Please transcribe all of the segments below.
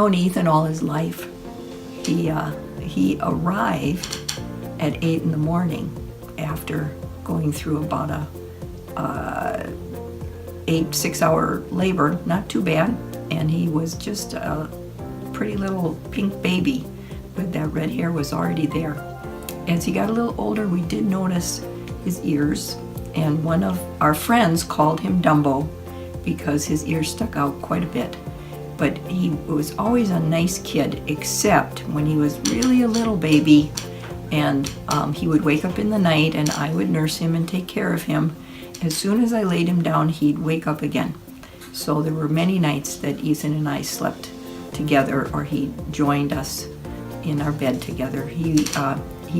known Ethan all his life. He arrived at 8 in the morning after going through about a 6-hour labor, not too bad, and he was just a pretty little pink baby, but that red hair was already there. As he got a little older, we did notice his ears, and one of our friends called him Dumbo because his ears stuck out quite a bit. But he was always a nice kid, except when he was really a little baby, and he would wake up in the night and I would nurse him and take care of him. As soon as I laid him down, he'd wake up again. So there were many nights that Ethan and I slept together, or he joined us in our bed together. He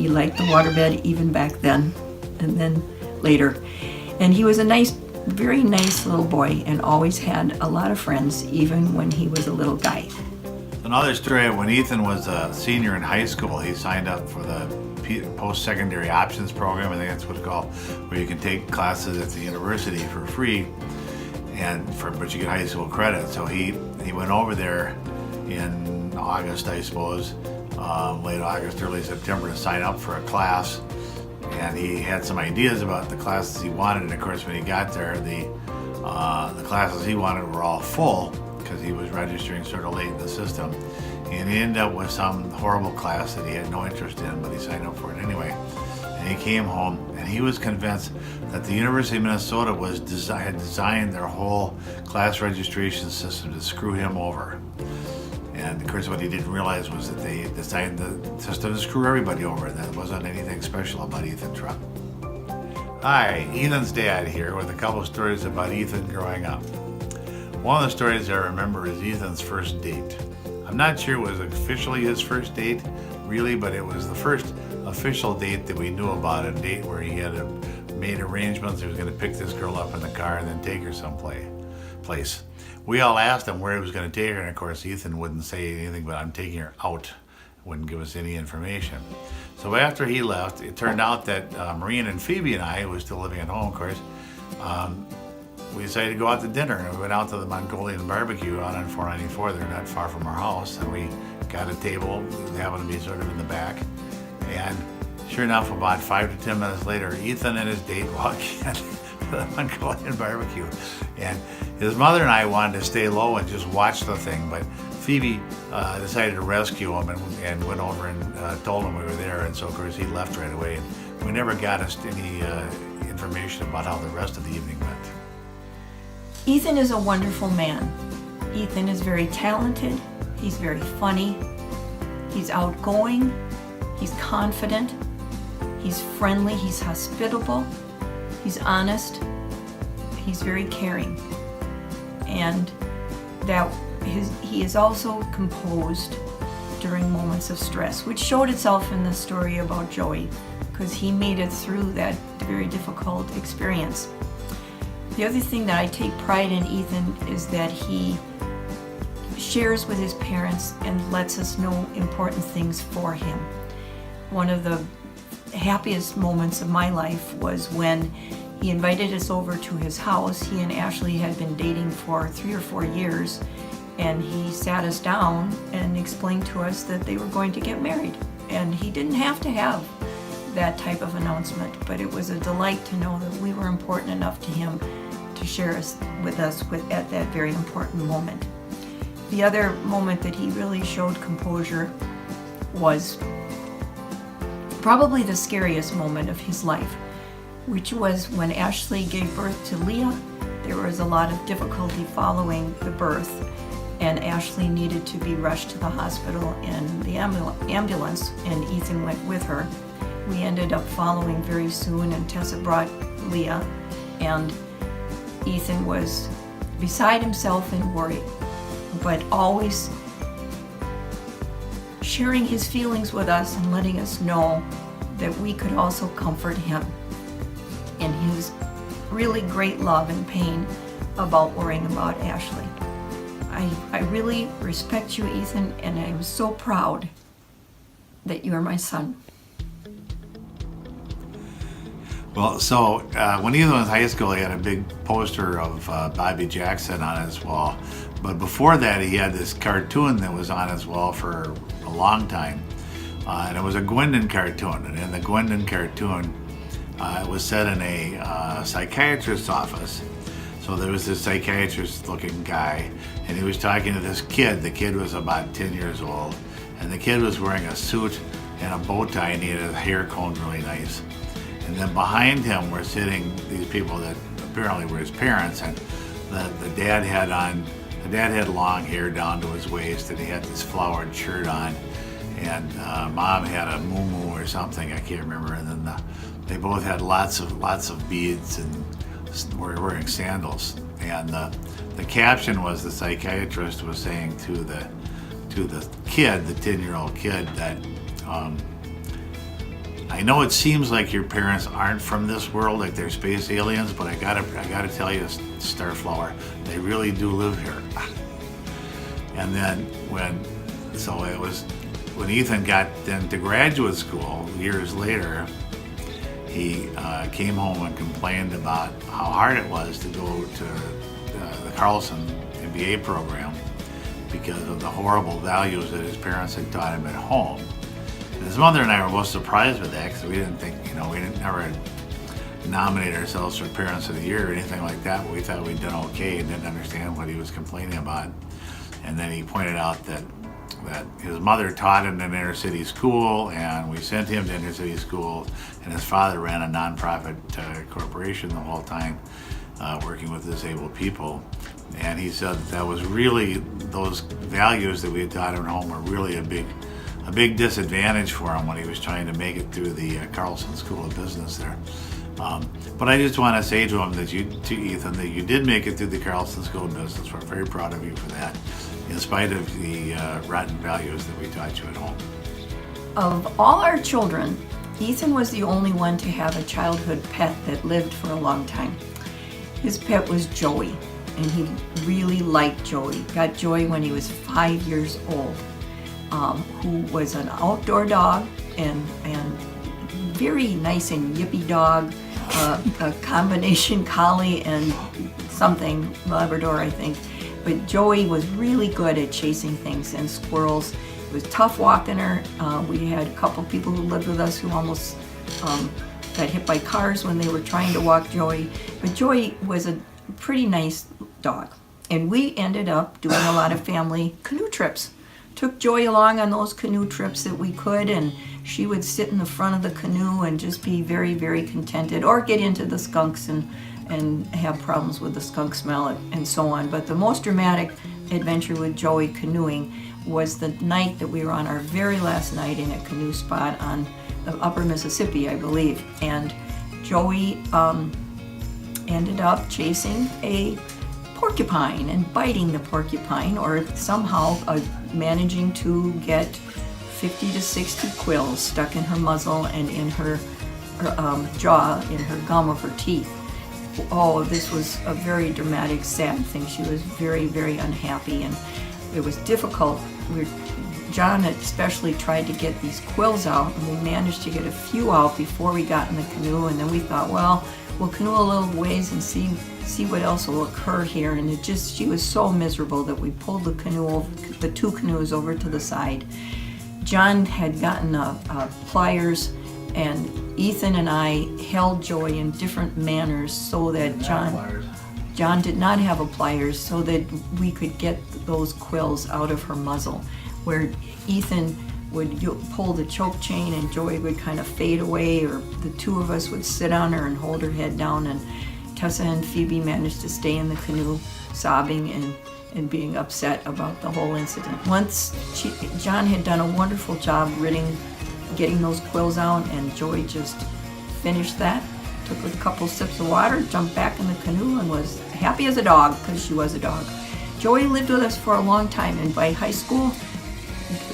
liked the waterbed even back then, and then later. And he was a nice, very nice little boy, and always had a lot of friends, even when he was a little guy. Another story, when Ethan was a senior in high school, he signed up for the post-secondary options program. I think that's what it's called, where you can take classes at the university for free, but you get high school credit. So he went over there in August, I suppose, late August, early September, to sign up for a class. And he had some ideas about the classes he wanted, and of course when he got there, the classes he wanted were all full because he was registering sort of late in the system. And he ended up with some horrible class that he had no interest in, but he signed up for it anyway. And he came home and he was convinced that the University of Minnesota had designed their whole class registration system to screw him over. And of course what he didn't realize was that they designed the system to screw everybody over. That wasn't anything special about Ethan Trepp. Hi, Ethan's dad here with a couple of stories about Ethan growing up. One of the stories I remember is Ethan's first date. I'm not sure it was officially his first date, really, but it was the first official date that we knew about, a date where he had made arrangements. He was going to pick this girl up in the car and then take her someplace. We all asked him where he was going to take her, and of course Ethan wouldn't say anything but "I'm taking her out," wouldn't give us any information. So after he left, it turned out that Maureen and Phoebe and I, who was still living at home, of course, we decided to go out to dinner, and we went out to the Mongolian barbecue out on 494. They're not far from our house, and we got a table. It happened to be sort of in the back, and sure enough, about 5 to 10 minutes later, Ethan and his date walk in to the Mongolian barbecue, and his mother and I wanted to stay low and just watch the thing, but Phoebe decided to rescue him and went over and told him we were there, and so of course he left right away, and we never got us any information about how the rest of the evening went. Ethan is a wonderful man. Ethan is very talented, he's very funny, he's outgoing, he's confident, he's friendly, he's hospitable, he's honest, he's very caring, and he is also composed during moments of stress, which showed itself in the story about Joey, because he made it through that very difficult experience. The other thing that I take pride in Ethan is that he shares with his parents and lets us know important things for him. One of the happiest moments of my life was when he invited us over to his house. He and Ashley had been dating for 3 or 4 years, and he sat us down and explained to us that they were going to get married. And he didn't have to have that type of announcement, but it was a delight to know that we were important enough to him to share with us at that very important moment. The other moment that he really showed composure was probably the scariest moment of his life, which was when Ashley gave birth to Leah. There was a lot of difficulty following the birth, and Ashley needed to be rushed to the hospital in the ambulance, and Ethan went with her. We ended up following very soon, and Tessa brought Leah, and Ethan was beside himself in worry, but always sharing his feelings with us and letting us know that we could also comfort him in his really great love and pain about worrying about Ashley. I really respect you, Ethan, and I'm so proud that you are my son. Well, so when Ethan was in high school, he had a big poster of Bobby Jackson on his wall. But before that, he had this cartoon that was on his wall for a long time. And it was a Gwendon cartoon. And in the Gwendon cartoon, it was set in a psychiatrist's office. So there was this psychiatrist-looking guy, and he was talking to this kid. The kid was about 10 years old, and the kid was wearing a suit and a bow tie, and he had his hair combed really nice. And then behind him were sitting these people that apparently were his parents, and the dad had long hair down to his waist, and he had this flowered shirt on, and mom had a muumuu or something, I can't remember. And then they both had lots of beads and were wearing sandals. And the caption was, the psychiatrist was saying to the kid, the 10-year-old kid, that I know it seems like your parents aren't from this world, like they're space aliens, but I gotta tell you, Starflower, they really do live here. And then when Ethan got into graduate school years later, he came home and complained about how hard it was to go to the Carlson MBA program because of the horrible values that his parents had taught him at home. And his mother and I were both surprised with that, because we didn't think, we didn't ever nominate ourselves for Parents of the Year or anything like that, but we thought we'd done okay and didn't understand what he was complaining about. And then he pointed out that his mother taught him in inner city school, and we sent him to inner city school, and his father ran a nonprofit corporation the whole time, working with disabled people. And he said that was really, those values that we had taught him at home were really a big disadvantage for him when he was trying to make it through the Carlson School of Business there. But I just want to say to him, to Ethan, that you did make it through the Carlson School of Business. We're very proud of you for that, in spite of the rotten values that we taught you at home. Of all our children, Ethan was the only one to have a childhood pet that lived for a long time. His pet was Joey, and he really liked Joey. Got Joey when he was 5 years old, who was an outdoor dog and very nice and yippy dog, a combination collie and something Labrador, I think. But Joey was really good at chasing things and squirrels. It was tough walking her. We had a couple people who lived with us who almost got hit by cars when they were trying to walk Joey. But Joey was a pretty nice dog. And we ended up doing a lot of family canoe trips. Took Joey along on those canoe trips that we could, and she would sit in the front of the canoe and just be very, very contented, or get into the skunks and have problems with the skunk smell and so on. But the most dramatic adventure with Joey canoeing was the night that we were on our very last night in a canoe spot on the upper Mississippi, I believe. And Joey ended up chasing a porcupine and biting the porcupine, or somehow managing to get 50 to 60 quills stuck in her muzzle and in her jaw, in her gum of her teeth. Oh, this was a very dramatic, sad thing. She was very, very unhappy, and it was difficult. John especially tried to get these quills out, and we managed to get a few out before we got in the canoe, and then we thought, well, we'll canoe a little ways and see what else will occur here. And she was so miserable that we pulled the two canoes over to the side. John had gotten pliers, and Ethan and I held Joey in different manners so that John did not have a pliers, so that we could get those quills out of her muzzle, where Ethan would pull the choke chain and Joey would kind of fade away, or the two of us would sit on her and hold her head down, and Tessa and Phoebe managed to stay in the canoe sobbing and being upset about the whole incident. Once John had done a wonderful job getting those quills out, and Joey just finished that, took a couple sips of water, jumped back in the canoe, and was happy as a dog, because she was a dog. Joey lived with us for a long time, and by high school,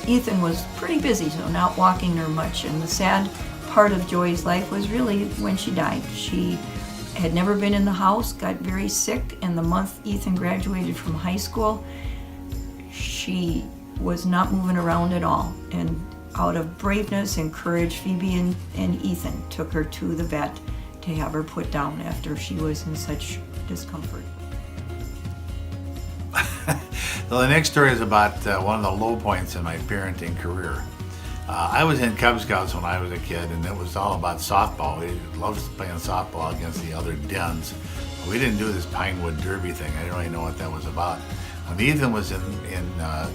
Ethan was pretty busy, so not walking her much. And the sad part of Joey's life was really when she died. She had never been in the house, got very sick, and the month Ethan graduated from high school, she was not moving around at all. And out of braveness and courage, Phoebe and Ethan took her to the vet to have her put down after she was in such discomfort. So the next story is about one of the low points in my parenting career. I was in Cub Scouts when I was a kid, and it was all about softball. We loved playing softball against the other dens. We didn't do this Pinewood Derby thing. I didn't really know what that was about. When Ethan was in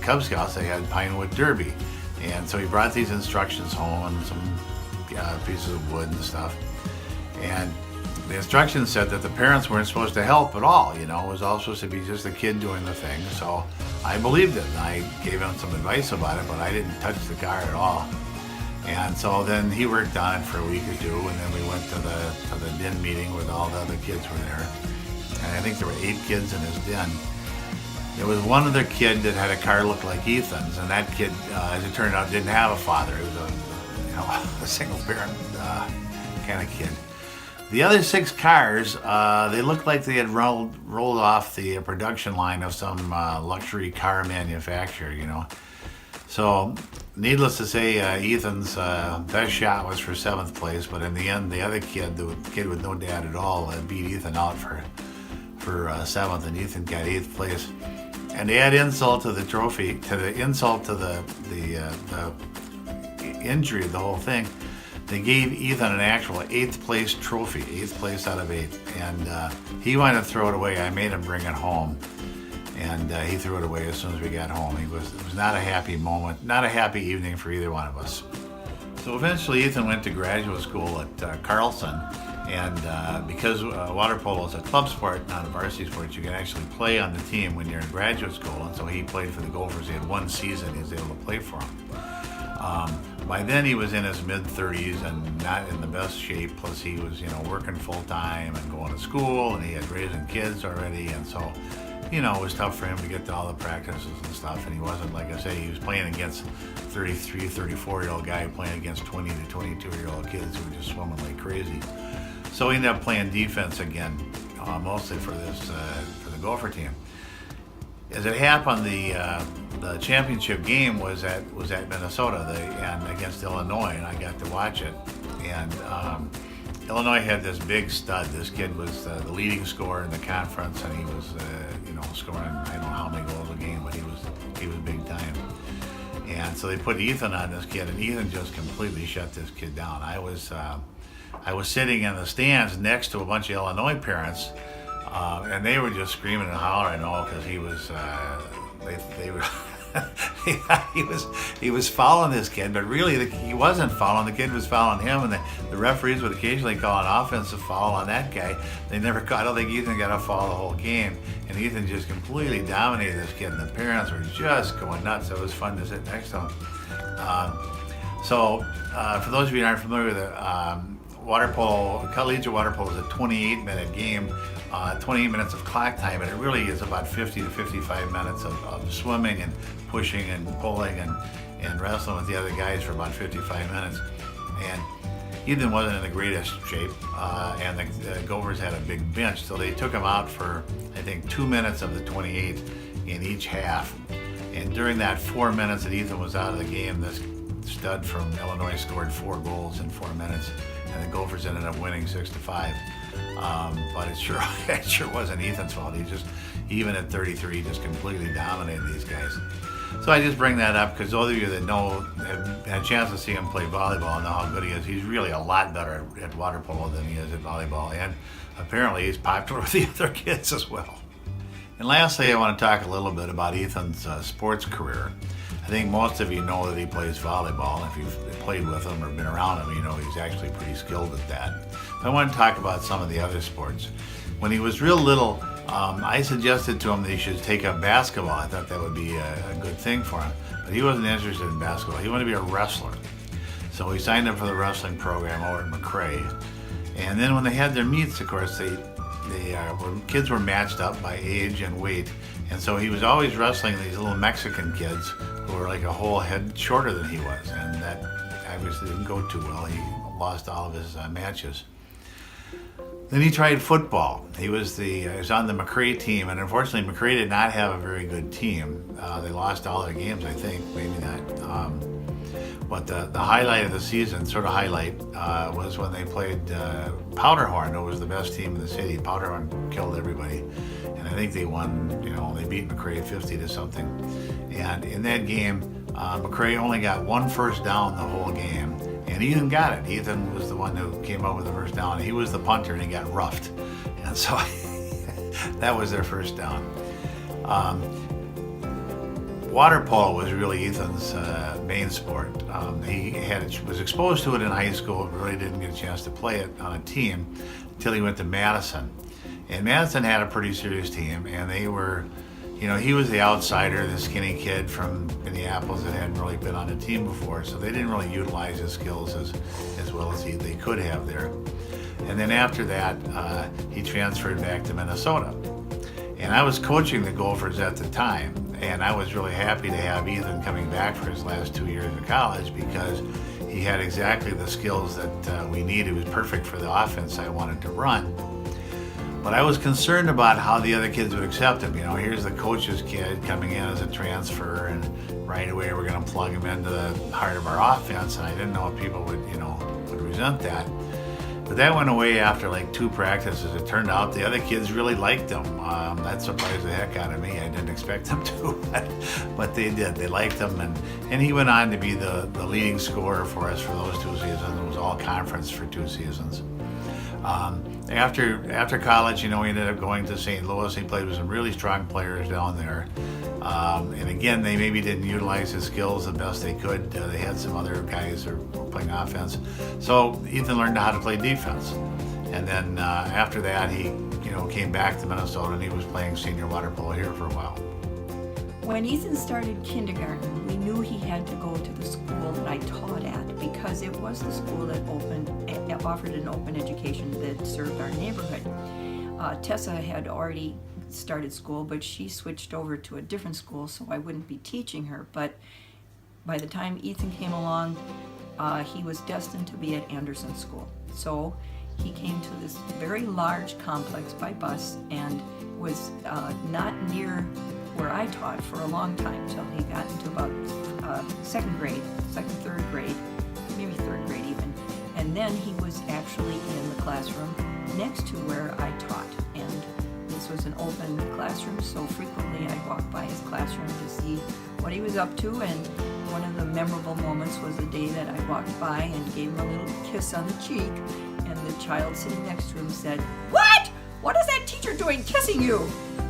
Cub Scouts, they had Pinewood Derby. And so he brought these instructions home and some pieces of wood and stuff. And the instructions said that the parents weren't supposed to help at all. You know, it was all supposed to be just the kid doing the thing. So I believed it, and I gave him some advice about it, but I didn't touch the car at all. And so then he worked on it for a week or two, and then we went to the den meeting where all the other kids were there. And I think there were 8 kids in his den. There was one other kid that had a car look like Ethan's, and that kid, as it turned out, didn't have a father. He was a single parent kind of kid. The other 6 cars, they looked like they had rolled off the production line of some luxury car manufacturer, you know. So, needless to say, Ethan's best shot was for 7th place, but in the end, the other kid, the kid with no dad at all, beat Ethan out for 7th, and Ethan got 8th place. And to add insult to the trophy, to the insult to the injury of the whole thing, they gave Ethan an actual 8th place trophy, 8th place out of 8. And he wanted to throw it away. I made him bring it home. And he threw it away as soon as we got home. It was not a happy moment, not a happy evening for either one of us. So eventually Ethan went to graduate school at Carlson. And because water polo is a club sport, not a varsity sport, you can actually play on the team when you're in graduate school. And so he played for the Gophers. He had one season he was able to play for them. By then he was in his mid-30s and not in the best shape. Plus he was, working full-time and going to school, and he had raising kids already. And so, it was tough for him to get to all the practices and stuff. And he wasn't, like I say, he was playing against 33, 34-year-old guy playing against 20 to 22-year-old kids who were just swimming like crazy. So he ended up playing defense again, mostly for the Gopher team. As it happened, the championship game was at Minnesota and against Illinois, and I got to watch it. And Illinois had this big stud. This kid was the leading scorer in the conference, and he was scoring I don't know how many goals a game, but he was big time. And so they put Ethan on this kid, and Ethan just completely shut this kid down. I was sitting in the stands next to a bunch of Illinois parents, and they were just screaming and hollering, because he was, they were, he was following this kid, but really he wasn't following. The kid was following him, and the referees would occasionally call an offensive foul on that guy. I don't think Ethan got a foul the whole game, and Ethan just completely dominated this kid, and the parents were just going nuts. It was fun to sit next to him. So for those of you who aren't familiar with it, water polo, collegiate water polo is a 28-minute game, 28 minutes of clock time, and it really is about 50 to 55 minutes of swimming and pushing and pulling and wrestling with the other guys for about 55 minutes. And Ethan wasn't in the greatest shape, and the Gophers had a big bench, so they took him out for, I think, 2 minutes of the 28 in each half. And during that 4 minutes that Ethan was out of the game, this stud from Illinois scored 4 goals in 4 minutes, and the Gophers ended up winning 6-5. But it sure wasn't Ethan's fault. He just, even at 33, just completely dominated these guys. So I just bring that up because those of you that have had a chance to see him play volleyball know how good he is. He's really a lot better at water polo than he is at volleyball, and apparently he's popular with the other kids as well. And lastly, I want to talk a little bit about Ethan's sports career. I think most of you know that he plays volleyball. If you've played with him or been around him, you know he's actually pretty skilled at that. But I want to talk about some of the other sports. When he was real little, I suggested to him that he should take up basketball. I thought that would be a good thing for him. But he wasn't interested in basketball. He wanted to be a wrestler. So he signed up for the wrestling program over at McRae. And then when they had their meets, of course, kids were matched up by age and weight. And so he was always wrestling these little Mexican kids who were like a whole head shorter than he was. And that obviously didn't go too well. He lost all of his matches. Then he tried football. He was on the McRae team, and unfortunately McRae did not have a very good team. They lost all their games, I think, maybe not. But the highlight of the season, sort of highlight, was when they played Powderhorn, who was the best team in the city. Powderhorn killed everybody. And I think they won, they beat McRae 50 to something. And in that game, McRae only got one first down the whole game. And Ethan got it. Ethan was the one who came up with the first down. He was the punter and he got roughed. And so that was their first down. Water polo was really Ethan's main sport. He was exposed to it in high school, but really didn't get a chance to play it on a team until he went to Madison. And Madison had a pretty serious team, and they were, he was the outsider, the skinny kid from Minneapolis that hadn't really been on a team before, so they didn't really utilize his skills as well as they could have there. And then after that, he transferred back to Minnesota. And I was coaching the Gophers at the time, and I was really happy to have Ethan coming back for his last 2 years of college because he had exactly the skills that we needed. He was perfect for the offense I wanted to run. But I was concerned about how the other kids would accept him. Here's the coach's kid coming in as a transfer, and right away we're going to plug him into the heart of our offense, and I didn't know if people would resent that. But that went away after like 2 practices. It turned out the other kids really liked him. That surprised the heck out of me. I didn't expect them to, but they did. They liked him, and he went on to be the leading scorer for us for those 2 seasons. It was all conference for 2 seasons. After college, he ended up going to St. Louis. He played with some really strong players down there. And again, they maybe didn't utilize his skills the best they could. They had some other guys who were playing offense. So Ethan learned how to play defense. And then after that, he came back to Minnesota, and he was playing senior water polo here for a while. When Ethan started kindergarten, we knew he had to go to the school that I taught at because it was the school that offered an open education that served our neighborhood. Tessa had already started school, but she switched over to a different school, so I wouldn't be teaching her. But by the time Ethan came along, he was destined to be at Anderson School. So he came to this very large complex by bus and was not near where I taught for a long time till he got into about third grade, maybe third grade even. And then he was actually in the classroom next to where I taught. And this was an open classroom, so frequently I walked by his classroom to see what he was up to. And one of the memorable moments was the day that I walked by and gave him a little kiss on the cheek, and the child sitting next to him said, "What? What is that teacher doing kissing you?"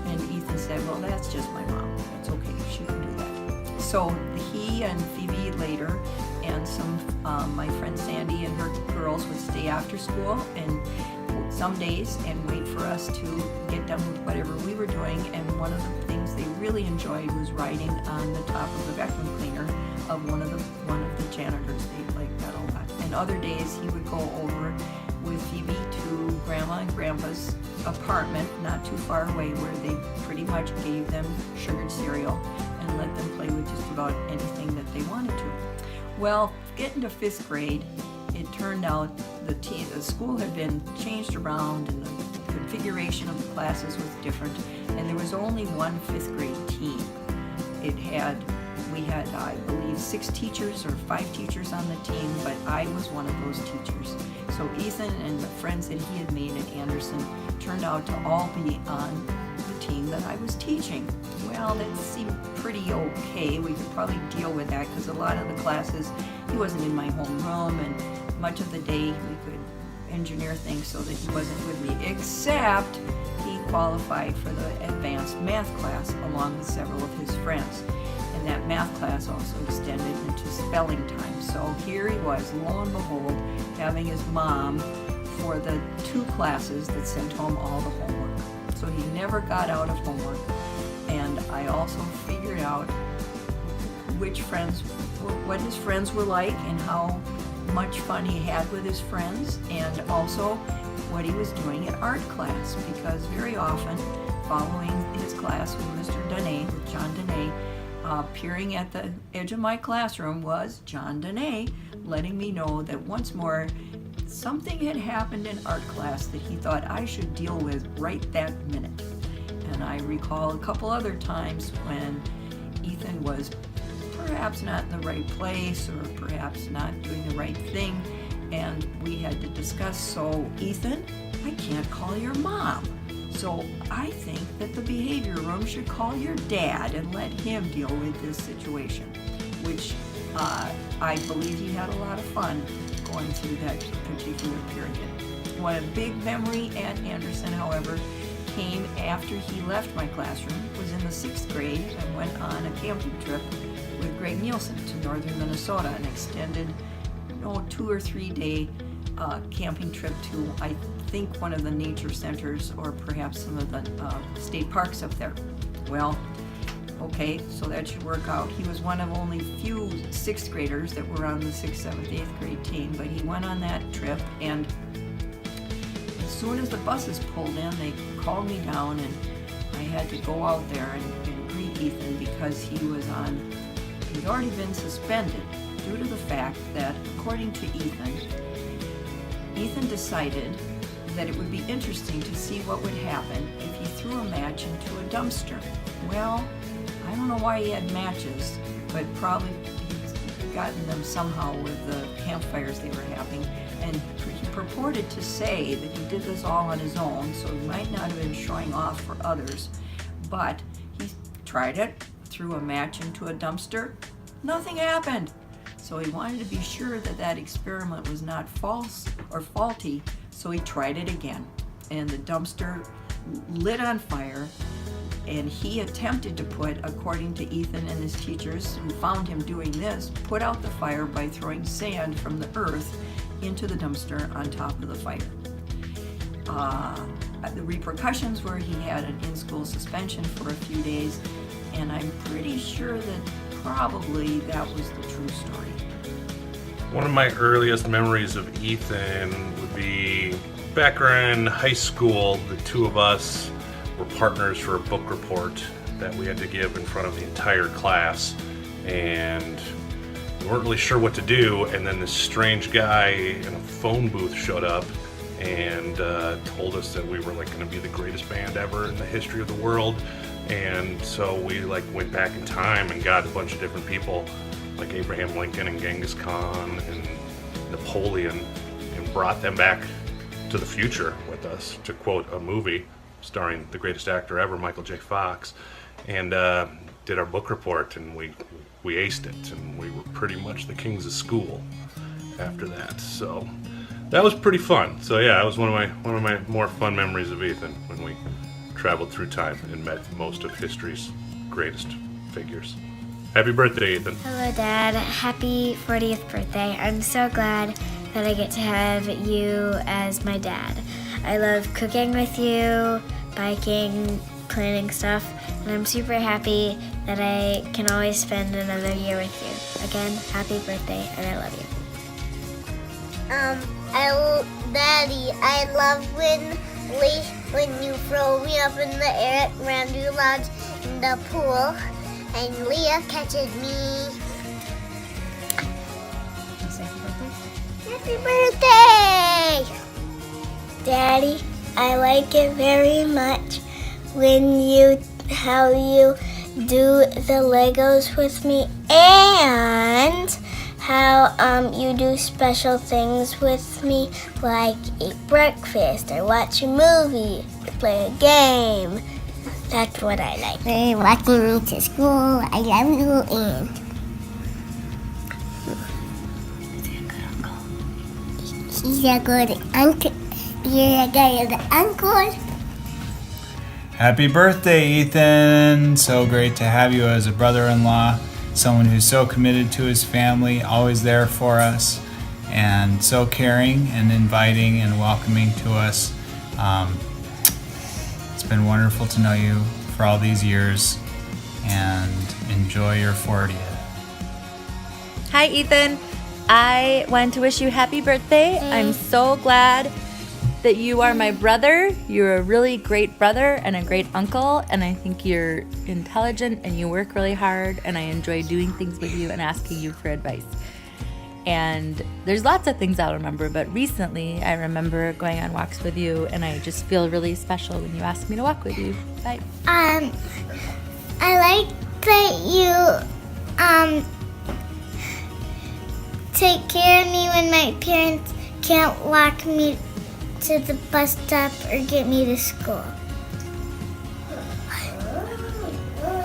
And Ethan said, "Well, that's just my mom. It's okay, she can do that." So he and Phoebe later, and some my friend Sandy and her girls would stay after school and some days and wait for us to get done with whatever we were doing. And one of the things they really enjoyed was riding on the top of the vacuum cleaner of one of the janitors. They liked that a lot. And other days he would go over with Phoebe to Grandma and Grandpa's apartment, not too far away, where they pretty much gave them sugared cereal and let them play with just about anything that they wanted to. Well, getting to 5th grade, it turned out the school had been changed around and the configuration of the classes was different, and there was only one 5th grade team. We had, I believe, 6 teachers or 5 teachers on the team, but I was one of those teachers. So Ethan and the friends that he had made at Anderson turned out to all be on the team that I was teaching. Well, that seemed pretty okay. We could probably deal with that because a lot of the classes, he wasn't in my homeroom, and much of the day we could engineer things so that he wasn't with me, except he qualified for the advanced math class along with several of his friends. And that math class also extended into spelling time. So here he was, lo and behold, having his mom for the 2 classes that sent home all the homework. So he never got out of homework. And I also figured out what his friends were like and how much fun he had with his friends, and also what he was doing at art class, because very often following his class with Mr. Dene, with John Dene, appearing at the edge of my classroom was John Dene, letting me know that once more something had happened in art class that he thought I should deal with right that minute. And I recall a couple other times when Ethan was perhaps not in the right place or perhaps not doing the right thing. And we had to discuss, so Ethan, I can't call your mom. So I think that the behavior room should call your dad and let him deal with this situation, which I believe he had a lot of fun going through that particular period. One big memory at Anderson, however, came after he left my classroom, was in the 6th grade, and went on a camping trip with Greg Nielsen to northern Minnesota, an extended 2 or 3 day camping trip to, I think, one of the nature centers or perhaps some of the state parks up there. Well, okay, so that should work out. He was one of only few 6th graders that were on the 6th, 7th, 8th grade team, but he went on that trip, and as soon as the buses pulled in, they called me down, and I had to go out there and greet Ethan because he'd already been suspended due to the fact that, according to Ethan decided that it would be interesting to see what would happen if he threw a match into a dumpster. Well, I don't know why he had matches, but probably he'd gotten them somehow with the campfires they were having, and he purported to say that he did this all on his own, so he might not have been showing off for others, but he tried it, threw a match into a dumpster, nothing happened. So he wanted to be sure that that experiment was not false or faulty, so he tried it again. And the dumpster lit on fire, and he attempted to put, according to Ethan and his teachers who found him doing this, put out the fire by throwing sand from the earth into the dumpster on top of the fire. The repercussions were he had an in-school suspension for a few days, and I'm pretty sure that probably that was the true story. One of my earliest memories of Ethan would be back in high school. The two of us were partners for a book report that we had to give in front of the entire class, and we weren't really sure what to do, and then this strange guy in a phone booth showed up and told us that we were going to be the greatest band ever in the history of the world. And so we went back in time and got a bunch of different people like Abraham Lincoln and Genghis Khan and Napoleon and brought them back to the future with us, to quote a movie starring the greatest actor ever, Michael J. Fox, and did our book report, and we aced it, and we were pretty much the kings of school after that. So that was pretty fun. So yeah, it was one of my more fun memories of Ethan, when we traveled through time and met most of history's greatest figures. Happy birthday, Ethan. Hello, Dad. Happy 40th birthday. I'm so glad that I get to have you as my dad. I love cooking with you, biking, planning stuff, and I'm super happy that I can always spend another year with you. Again, happy birthday, and I love you. Daddy, I love when you throw me up in the air at Randy Lodge in the pool, and Leah catches me. Happy birthday! Daddy, I like it very much how you do the Legos with me, and how you do special things with me, like eat breakfast or watch a movie or play a game. That's what I like. They're walking me to school. I love you, and he's a good uncle. You're a good uncle. Happy birthday, Ethan! So great to have you as a brother-in-law, someone who's so committed to his family, always there for us, and so caring and inviting and welcoming to us. It's been wonderful to know you for all these years, and enjoy your 40th. Hi, Ethan. I want to wish you happy birthday. I'm so glad that you are my brother. You're a really great brother and a great uncle, and I think you're intelligent and you work really hard, and I enjoy doing things with you and asking you for advice. And there's lots of things I'll remember, but recently I remember going on walks with you, and I just feel really special when you ask me to walk with you. Bye. I like that you take care of me when my parents can't walk me to the bus stop or get me to school.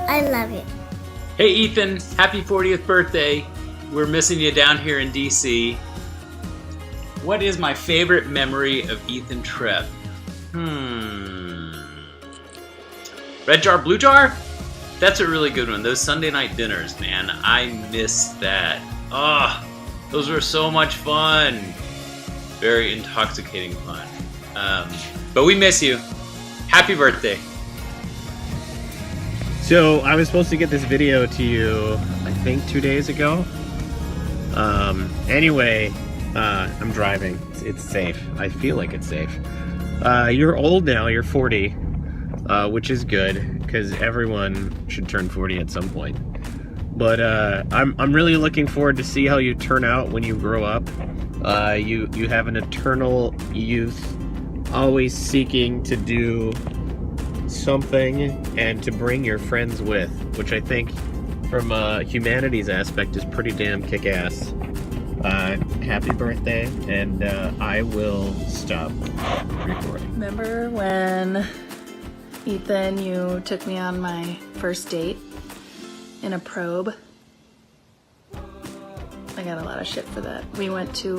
I love you. Hey Ethan, happy 40th birthday. We're missing you down here in DC. What is my favorite memory of Ethan Trepp? Red jar, blue jar? That's a really good one. Those Sunday night dinners, man. I miss that. Those were so much fun. Very intoxicating fun. But we miss you. Happy birthday. So I was supposed to get this video to you, I think 2 days ago. Anyway, I'm driving. It's safe. I feel like it's safe. You're old now. You're 40, which is good because everyone should turn 40 at some point. But I'm really looking forward to see how you turn out when you grow up. You have an eternal youth, always seeking to do something and to bring your friends with, which I think from a humanities aspect is pretty damn kick-ass. Happy birthday, and I will stop recording. Remember when, Ethan, you took me on my first date in a probe? I got a lot of shit for that. We went to,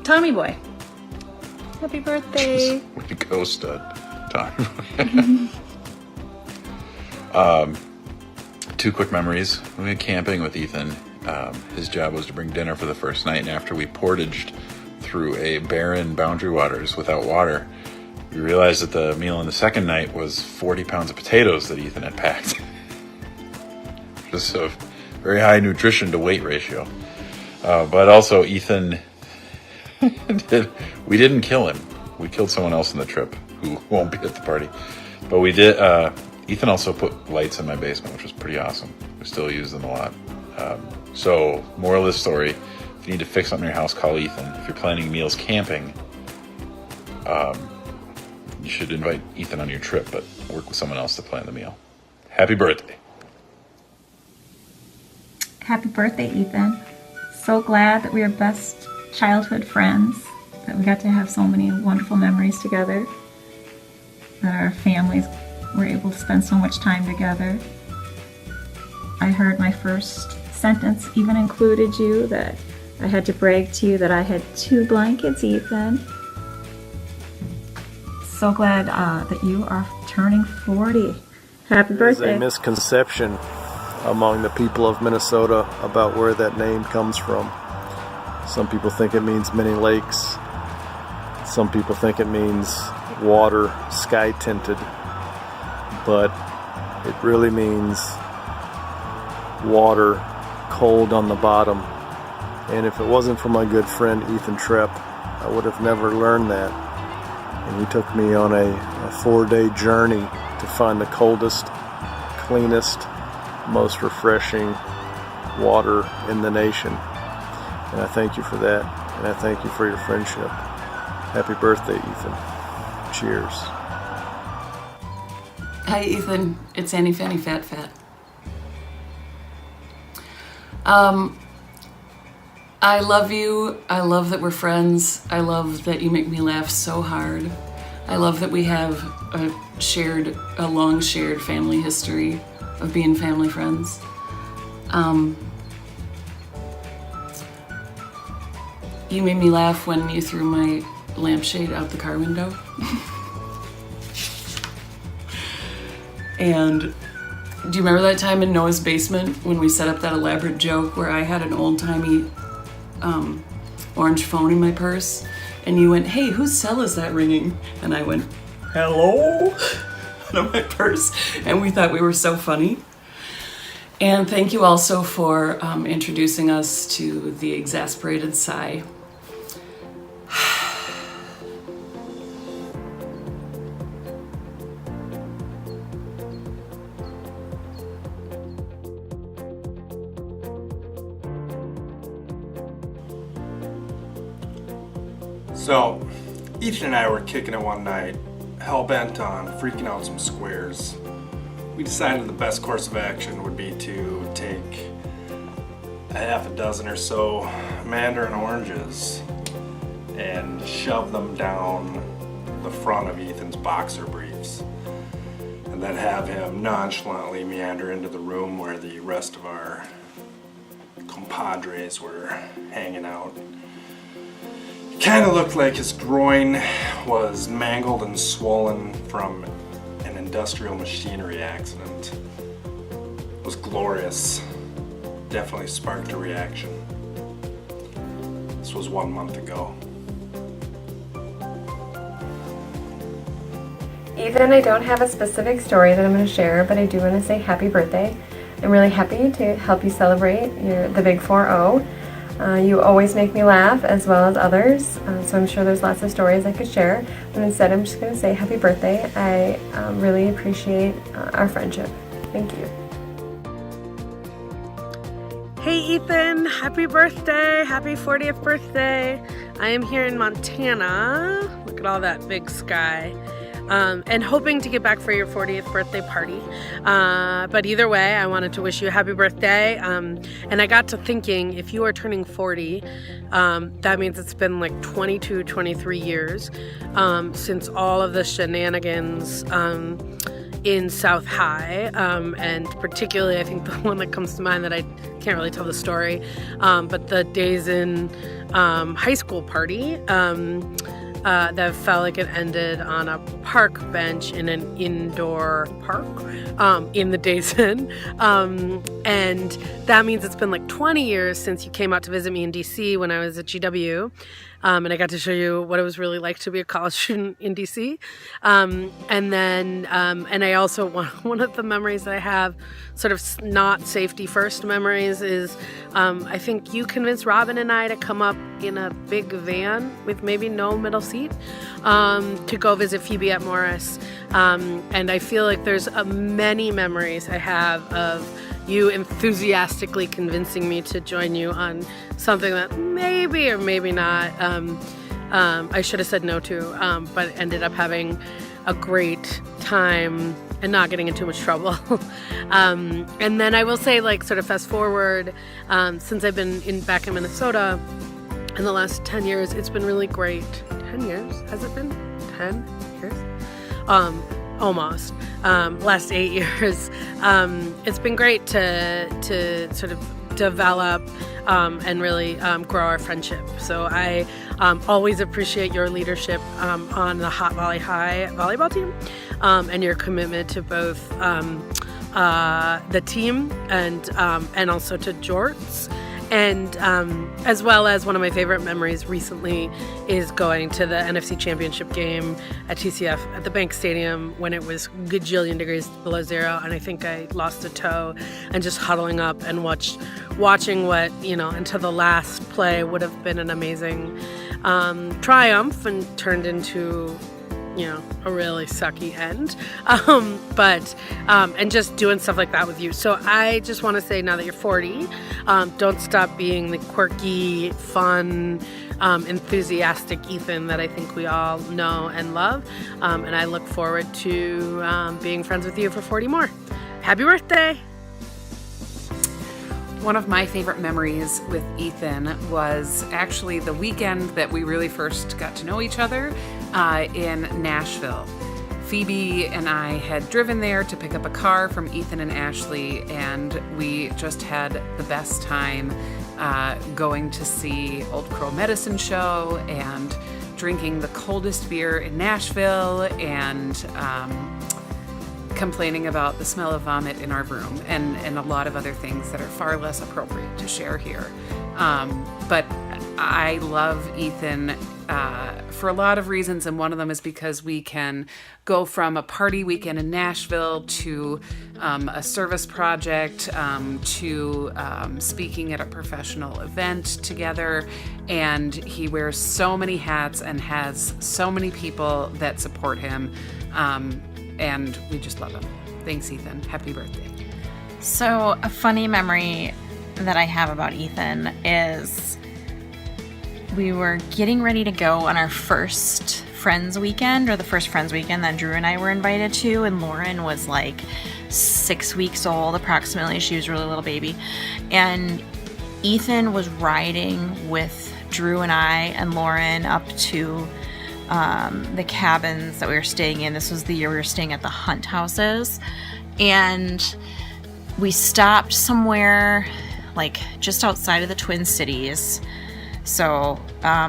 Tommy Boy. Happy birthday. Way to go, stud. Tommy. Two quick memories. We went camping with Ethan. His job was to bring dinner for the first night, and after we portaged through a barren Boundary Waters without water, we realized that the meal on the second night was 40 pounds of potatoes that Ethan had packed. Just a very high nutrition to weight ratio. But also Ethan, we didn't kill him. We killed someone else in the trip who won't be at the party. But we did, Ethan also put lights in my basement, which was pretty awesome. We still use them a lot. So, moral of the story, if you need to fix something in your house, call Ethan. If you're planning meals camping, you should invite Ethan on your trip, but work with someone else to plan the meal. Happy birthday. Happy birthday, Ethan. So glad that we are best childhood friends, that we got to have so many wonderful memories together, that our families were able to spend so much time together. I heard my first sentence even included you, that I had to brag to you that I had 2 blankets, Ethan. So glad that you are turning 40. Happy birthday. There's a misconception among the people of Minnesota about where that name comes from. Some people think it means many lakes. Some people think it means water, sky tinted. But it really means water, cold on the bottom. And if it wasn't for my good friend Ethan Trepp, I would have never learned that. And he took me on a 4-day journey to find the coldest, cleanest, most refreshing water in the nation. And I thank you for that. And I thank you for your friendship. Happy birthday, Ethan. Cheers. Hi, Ethan. It's Annie Fanny Fat Fat. I love you. I love that we're friends. I love that you make me laugh so hard. I love that we have a long shared family history of being family friends. You made me laugh when you threw my lampshade out the car window. And do you remember that time in Noah's basement when we set up that elaborate joke where I had an old-timey orange phone in my purse, and you went, "Hey, whose cell is that ringing?" And I went, "Hello?" out of my purse, and we thought we were so funny. And thank you also for introducing us to the exasperated sigh. So, Ethan and I were kicking it one night, hell-bent on freaking out some squares. We decided the best course of action would be to take a half a dozen or so mandarin oranges and shove them down the front of Ethan's boxer briefs, and then have him nonchalantly meander into the room where the rest of our compadres were hanging out. It kind of looked like his groin was mangled and swollen from an industrial machinery accident. It was glorious. Definitely sparked a reaction. This was 1 month ago. Ethan, I don't have a specific story that I'm going to share, but I do want to say happy birthday. I'm really happy to help you celebrate the big 4-0. You always make me laugh as well as others, so I'm sure there's lots of stories I could share, but instead I'm just going to say happy birthday. I really appreciate our friendship. Thank you. Hey Ethan, happy birthday, happy 40th birthday. I am here in Montana. Look at all that big sky. And hoping to get back for your 40th birthday party. But either way, I wanted to wish you a happy birthday. And I got to thinking, if you are turning 40, that means it's been like 22, 23 years since all of the shenanigans in South High, and particularly I think the one that comes to mind that I can't really tell the story, but the days in high school party that felt like it ended on a park bench in an indoor park in the Days Inn. And that means it's been like 20 years since you came out to visit me in DC when I was at GW. And I got to show you what it was really like to be a college student in DC. And I also, one of the memories that I have, sort of not safety first memories, is I think you convinced Robin and I to come up in a big van with maybe no middle seat to go visit Phoebe at Morris. And I feel like there's many memories I have of you enthusiastically convincing me to join you on something that maybe or maybe not I should have said no to, but ended up having a great time and not getting in too much trouble. And then I will say, like, sort of fast forward, since I've been back in Minnesota in the last 10 years, it's been really great. 10 years? Has it been 10 years? Almost. Last 8 years. It's been great to sort of develop and really grow our friendship. So I always appreciate your leadership on the Hot Valley High volleyball team, and your commitment to both the team and also to Jorts. And as well as one of my favorite memories recently is going to the NFC Championship game at TCF at the Bank Stadium when it was gajillion degrees below zero, and I think I lost a toe, and just huddling up and watching what, until the last play would have been an amazing triumph and turned into a really sucky end, and just doing stuff like that with you. So I just want to say, now that you're 40, don't stop being the quirky, fun, enthusiastic Ethan that I think we all know and love, and I look forward to being friends with you for 40 more. Happy birthday! One of my favorite memories with Ethan was actually the weekend that we really first got to know each other in Nashville. Phoebe and I had driven there to pick up a car from Ethan and Ashley, and we just had the best time going to see Old Crow Medicine Show and drinking the coldest beer in Nashville and complaining about the smell of vomit in our room and a lot of other things that are far less appropriate to share here. But I love Ethan for a lot of reasons, and one of them is because we can go from a party weekend in Nashville to a service project to speaking at a professional event together, and he wears so many hats and has so many people that support him, and we just love him. Thanks, Ethan. Happy birthday. So a funny memory that I have about Ethan is we were getting ready to go on our first Friends weekend, or the first Friends weekend that Drew and I were invited to, and Lauren was like 6 weeks old approximately. She was a really little baby, and Ethan was riding with Drew and I and Lauren up to the cabins that we were staying in. This was the year we were staying at the Hunt houses, and we stopped somewhere like just outside of the Twin Cities. So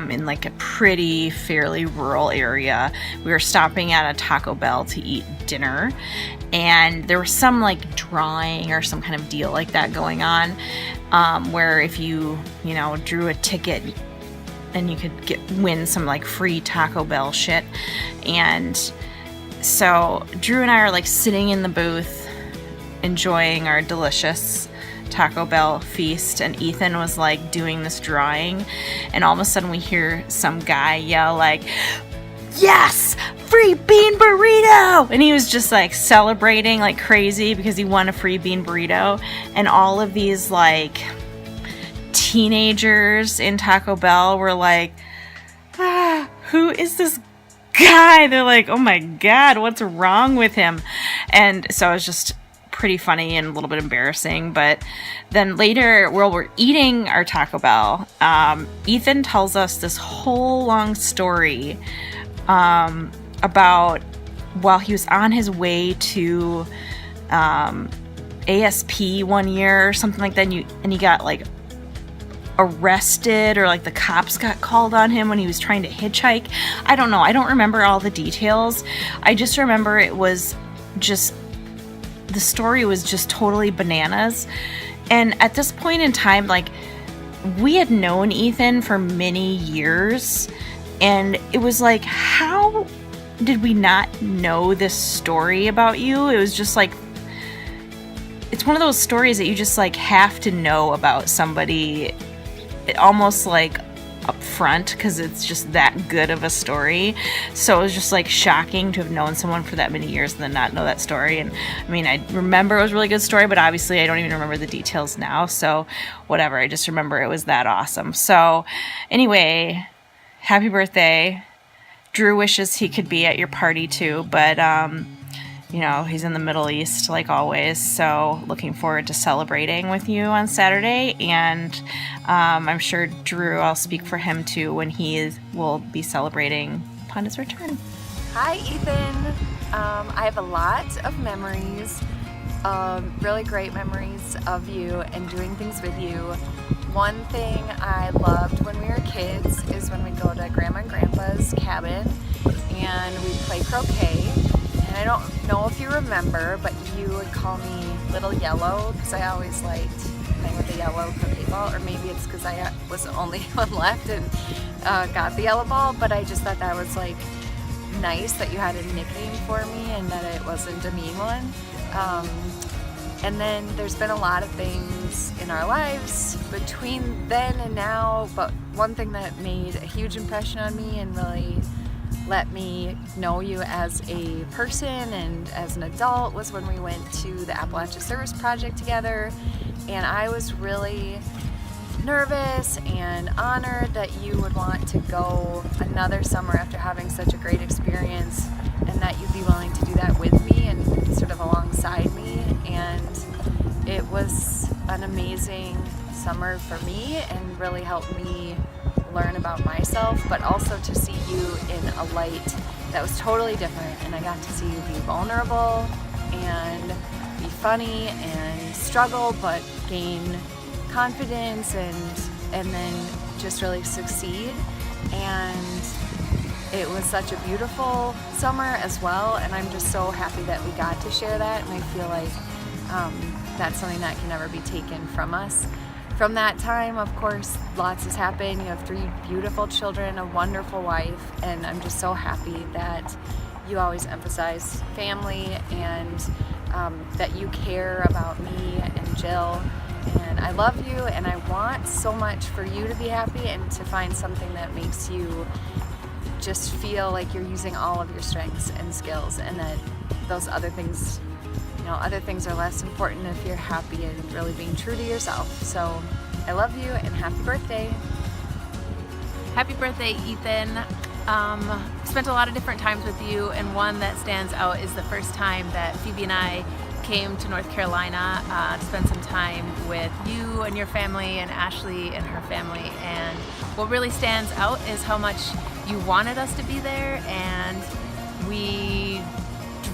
in like a pretty fairly rural area. We were stopping at a Taco Bell to eat dinner, and there was some like drawing or some kind of deal like that going on, where if you drew a ticket and you could win some like free Taco Bell shit. And so Drew and I are like sitting in the booth enjoying our delicious Taco Bell feast, and Ethan was like doing this drawing, and all of a sudden we hear some guy yell like, "Yes! Free bean burrito!" And he was just like celebrating like crazy because he won a free bean burrito. And all of these like teenagers in Taco Bell were like, who is this guy? They're like, oh my God, what's wrong with him? And so it was just pretty funny and a little bit embarrassing. But then later, while we're eating our Taco Bell, Ethan tells us this whole long story about while he was on his way to ASP one year or something like that, and he got like arrested, or like the cops got called on him when he was trying to hitchhike. I don't know. I don't remember all the details. I just remember it was just, the story was just totally bananas. And at this point in time, like, we had known Ethan for many years, and it was like, how did we not know this story about you? It was just like, it's one of those stories that you just like have to know about somebody, almost like up front, because it's just that good of a story. So it was just like shocking to have known someone for that many years and then not know that story. And I mean, I remember it was a really good story, but obviously I don't even remember the details now, so whatever. I just remember it was that awesome. So anyway, happy birthday. Drew wishes he could be at your party too, but he's in the Middle East like always, so looking forward to celebrating with you on Saturday. And I'm sure Drew, I'll speak for him too, when he will be celebrating upon his return. Hi, Ethan. I have a lot of memories, really great memories of you and doing things with you. One thing I loved when we were kids is when we'd go to Grandma and Grandpa's cabin and we'd play croquet. And I don't know if you remember, but you would call me Little Yellow because I always liked playing with the yellow croquet ball, or maybe it's because I was the only one left and got the yellow ball, but I just thought that was like nice that you had a nickname for me and that it wasn't a mean one. And then there's been a lot of things in our lives between then and now, but one thing that made a huge impression on me and really let me know you as a person and as an adult was when we went to the Appalachia Service Project together. And I was really nervous and honored that you would want to go another summer after having such a great experience, and that you'd be willing to do that with me and sort of alongside me. And it was an amazing summer for me and really helped me learn about myself, but also to see you in a light that was totally different. And I got to see you be vulnerable and be funny and struggle, but gain confidence and then just really succeed. And it was such a beautiful summer as well, and I'm just so happy that we got to share that. And I feel like that's something that can never be taken from us. From that time, of course, lots has happened. You have 3 beautiful children, a wonderful wife, and I'm just so happy that you always emphasize family and that you care about me and Jill. And I love you, and I want so much for you to be happy and to find something that makes you just feel like you're using all of your strengths and skills, and that those other things, other things are less important if you're happy and really being true to yourself. So I love you and happy birthday. Happy birthday, Ethan. spent a lot of different times with you, and one that stands out is the first time that Phoebe and I came to North Carolina to spend some time with you and your family and Ashley and her family. And what really stands out is how much you wanted us to be there, and we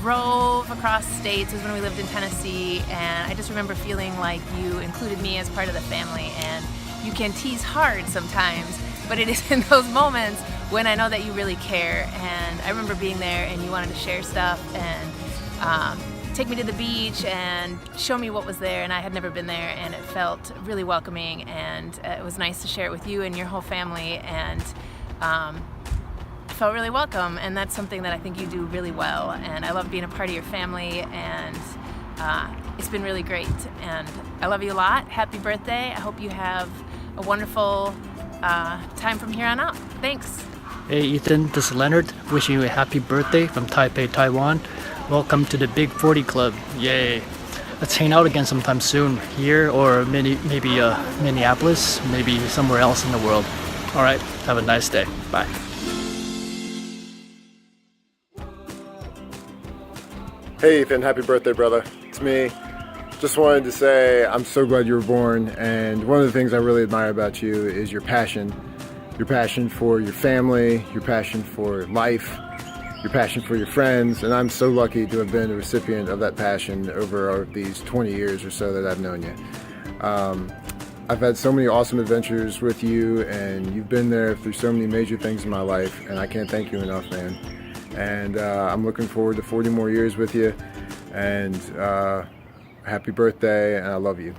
drove across states. It was when we lived in Tennessee, and I just remember feeling like you included me as part of the family. And you can tease hard sometimes, but it is in those moments when I know that you really care. And I remember being there and you wanted to share stuff and take me to the beach and show me what was there, and I had never been there, and it felt really welcoming, and it was nice to share it with you and your whole family, and felt really welcome. And that's something that I think you do really well, and I love being a part of your family, and it's been really great, and I love you a lot. Happy birthday. I hope you have a wonderful time from here on out. Thanks. Hey Ethan, this is Leonard, wishing you a happy birthday from Taipei, Taiwan. Welcome to the Big 40 Club. Yay. Let's hang out again sometime soon, here or maybe Minneapolis, maybe somewhere else in the world. Alright, have a nice day. Bye. Hey Ethan, happy birthday, brother. It's me. Just wanted to say I'm so glad you were born, and one of the things I really admire about you is your passion for your family, your passion for life, your passion for your friends, and I'm so lucky to have been a recipient of that passion over these 20 years or so that I've known you. I've had so many awesome adventures with you, and you've been there through so many major things in my life, and I can't thank you enough, man. And I'm looking forward to 40 more years with you, and happy birthday, and I love you.